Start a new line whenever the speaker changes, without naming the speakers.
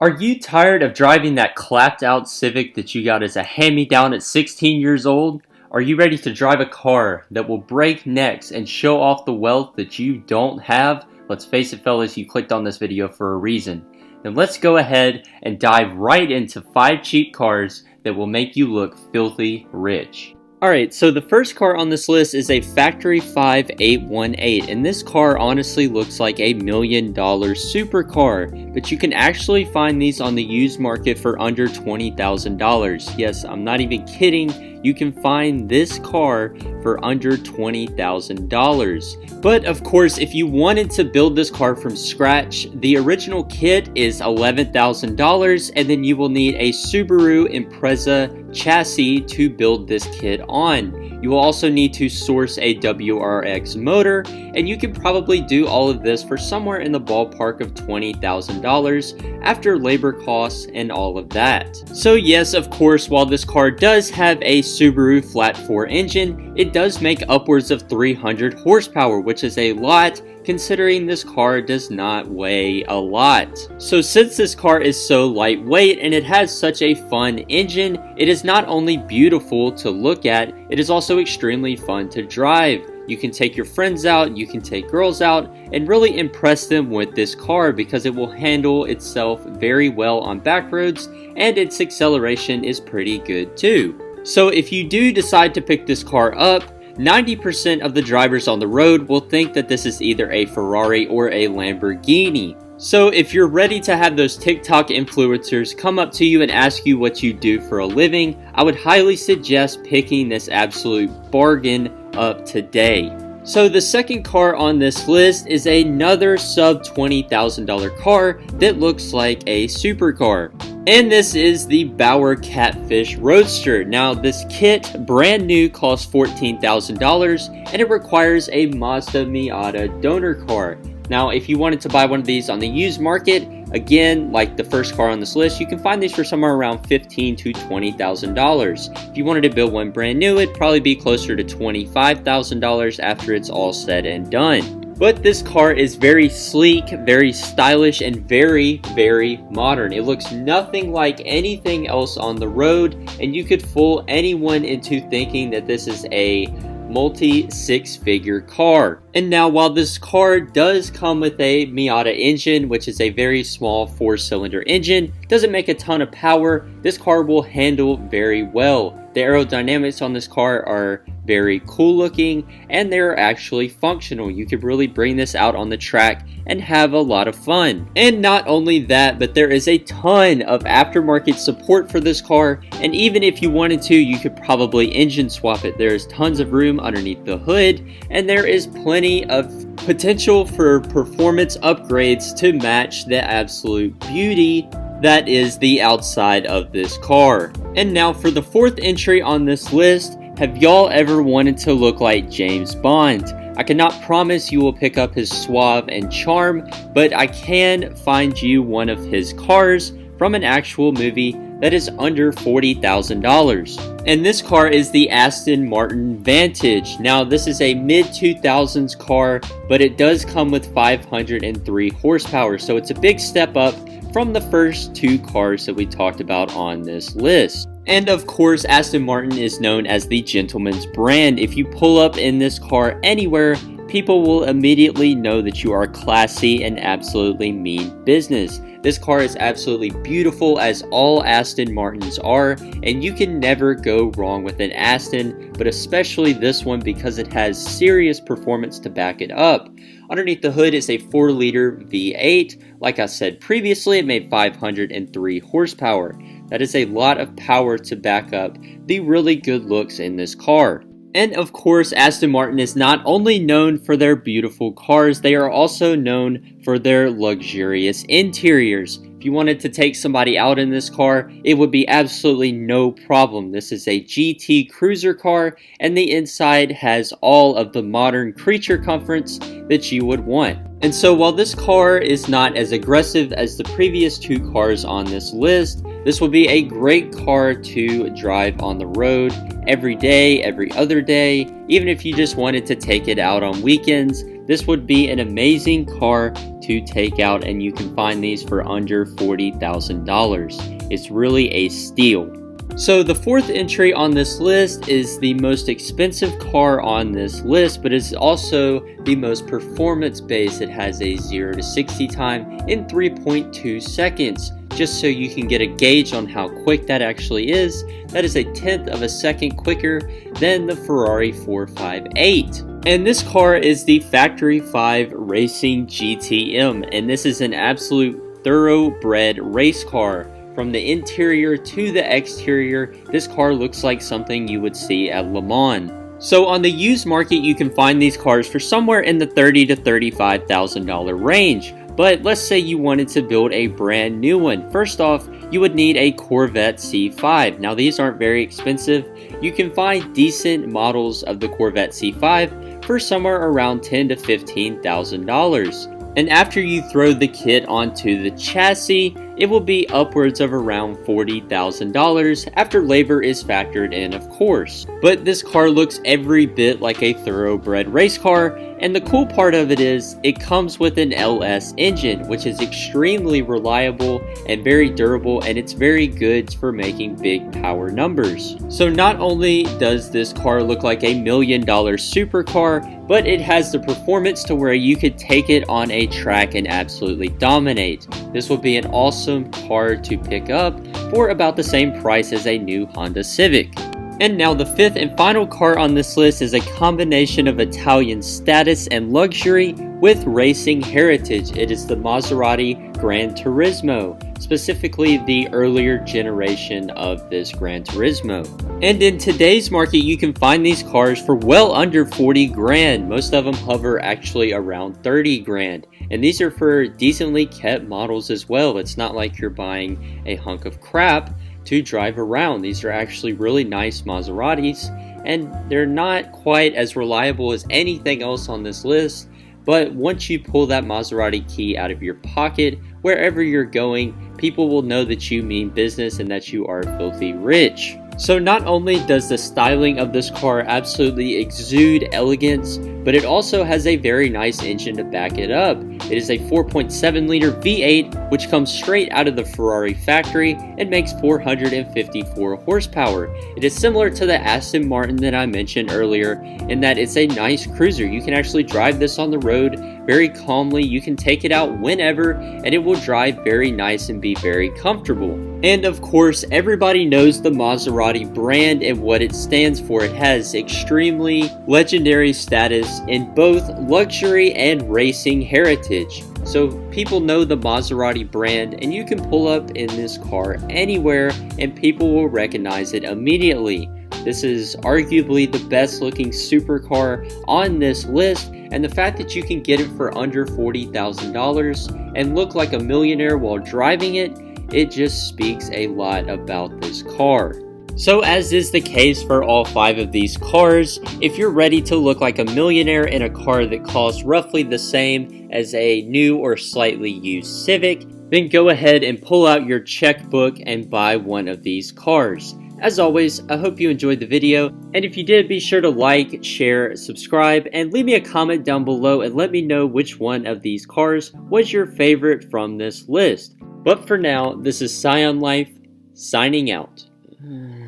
Are you tired of driving that clapped out Civic that you got as a hand-me-down at 16 years old? Are you ready to drive a car that will break necks and show off the wealth that you don't have? Let's face it, fellas, you clicked on this video for a reason. Then let's go ahead and dive right into 5 cheap cars that will make you look filthy rich. Alright, so the first car on this list is a factory 5818, and this car honestly looks like a $1 million supercar, but you can actually find these on the used market for under $20,000. Yes, I'm not even kidding, you can find this car for under $20,000. But of course, if you wanted to build this car from scratch, the original kit is $11,000, and then you will need a Subaru Impreza chassis to build this kit on. You will also need to source a WRX motor, and you can probably do all of this for somewhere in the ballpark of $20,000 after labor costs and all of that. So yes, of course, while this car does have a Subaru flat 4 engine, it does make upwards of 300 horsepower, which is a lot considering this car does not weigh a lot. So since this car is so lightweight and it has such a fun engine, it is not only beautiful to look at, it is also extremely fun to drive. You can take your friends out, you can take girls out, and really impress them with this car because it will handle itself very well on back roads, and its acceleration is pretty good too. So if you do decide to pick this car up, 90% of the drivers on the road will think that this is either a Ferrari or a Lamborghini. So if you're ready to have those TikTok influencers come up to you and ask you what you do for a living, I would highly suggest picking this absolute bargain up today. So the second car on this list is another sub $20,000 car that looks like a supercar. And this is the Bauer Catfish Roadster. Now this kit, brand new, costs $14,000 and it requires a Mazda Miata donor car. Now if you wanted to buy one of these on the used market, again, like the first car on this list, you can find these for somewhere around $15,000 to $20,000. If you wanted to build one brand new, it'd probably be closer to $25,000 after it's all said and done. But this car is very sleek, very stylish, and very, very modern. It looks nothing like anything else on the road, and you could fool anyone into thinking that this is a multi-six-figure car. And now while this car does come with a Miata engine, which is a very small 4-cylinder engine, doesn't make a ton of power, this car will handle very well. The aerodynamics on this car are very cool looking, and they're actually functional. You could really bring this out on the track and have a lot of fun. And not only that, but there is a ton of aftermarket support for this car, and even if you wanted to, you could probably engine swap it. There is tons of room underneath the hood, and there is plenty of potential for performance upgrades to match the absolute beauty that is the outside of this car. And now for the fourth entry on this list, have y'all ever wanted to look like James Bond? I cannot promise you will pick up his suave and charm, but I can find you one of his cars from an actual movie that is under $40,000. And this car is the Aston Martin Vantage. Now this is a mid-2000s car, but it does come with 503 horsepower, so it's a big step up from the first 2 cars that we talked about on this list. And of course, Aston Martin is known as the gentleman's brand. If you pull up in this car anywhere, people will immediately know that you are classy and absolutely mean business. This car is absolutely beautiful, as all Aston Martins are, and you can never go wrong with an Aston, but especially this one because it has serious performance to back it up. Underneath the hood is a 4-liter V8. Like I said previously, it made 503 horsepower. That is a lot of power to back up the really good looks in this car. And of course, Aston Martin is not only known for their beautiful cars, they are also known for their luxurious interiors. If you wanted to take somebody out in this car, it would be absolutely no problem. This is a GT cruiser car, and the inside has all of the modern creature comforts that you would want. And so while this car is not as aggressive as the previous 2 cars on this list, this will be a great car to drive on the road every day, every other day. Even if you just wanted to take it out on weekends, this would be an amazing car to take out, and you can find these for under $40,000. It's really a steal. So the fourth entry on this list is the most expensive car on this list, but it's also the most performance based. It has a 0 to 60 time in 3.2 seconds. Just so you can get a gauge on how quick that actually is, that is a 1/10 of a second quicker than the Ferrari 458. And this car is the Factory 5 Racing GTM, and this is an absolute thoroughbred race car. From the interior to the exterior, this car looks like something you would see at Le Mans. So on the used market, you can find these cars for somewhere in the $30,000 to $35,000 range. But let's say you wanted to build a brand new one. First off, you would need a Corvette C5. Now these aren't very expensive. You can find decent models of the Corvette C5 for somewhere around $10,000 to $15,000. And after you throw the kit onto the chassis, it will be upwards of around $40,000 after labor is factored in, of course. But this car looks every bit like a thoroughbred race car, and the cool part of it is it comes with an LS engine, which is extremely reliable and very durable, and it's very good for making big power numbers. So not only does this car look like a $1 million supercar, but it has the performance to where you could take it on a track and absolutely dominate. This will be an awesome car to pick up for about the same price as a new Honda Civic. And now the fifth and final car on this list is a combination of Italian status and luxury with racing heritage. It is the Maserati GranTurismo, specifically the earlier generation of this GranTurismo. And in today's market, you can find these cars for well under 40 grand. Most of them hover actually around 30 grand. And these are for decently kept models as well. It's not like you're buying a hunk of crap to drive around. These are actually really nice Maseratis, and they're not quite as reliable as anything else on this list, but once you pull that Maserati key out of your pocket, wherever you're going, people will know that you mean business and that you are filthy rich. So not only does the styling of this car absolutely exude elegance, but it also has a very nice engine to back it up. It is a 4.7 liter V8, which comes straight out of the Ferrari factory and makes 454 horsepower. It is similar to the Aston Martin that I mentioned earlier in that it's a nice cruiser. You can actually drive this on the road very calmly. You can take it out whenever and it will drive very nice and be very comfortable. And of course, everybody knows the Maserati brand and what it stands for. It has extremely legendary status in both luxury and racing heritage. So people know the Maserati brand, and you can pull up in this car anywhere and people will recognize it immediately. This is arguably the best looking supercar on this list, and the fact that you can get it for under $40,000 and look like a millionaire while driving it, it just speaks a lot about this car. So as is the case for all 5 of these cars, if you're ready to look like a millionaire in a car that costs roughly the same as a new or slightly used Civic, then go ahead and pull out your checkbook and buy one of these cars. As always, I hope you enjoyed the video, and if you did, be sure to like, share, subscribe, and leave me a comment down below and let me know which one of these cars was your favorite from this list. But for now, this is Scion Life, signing out.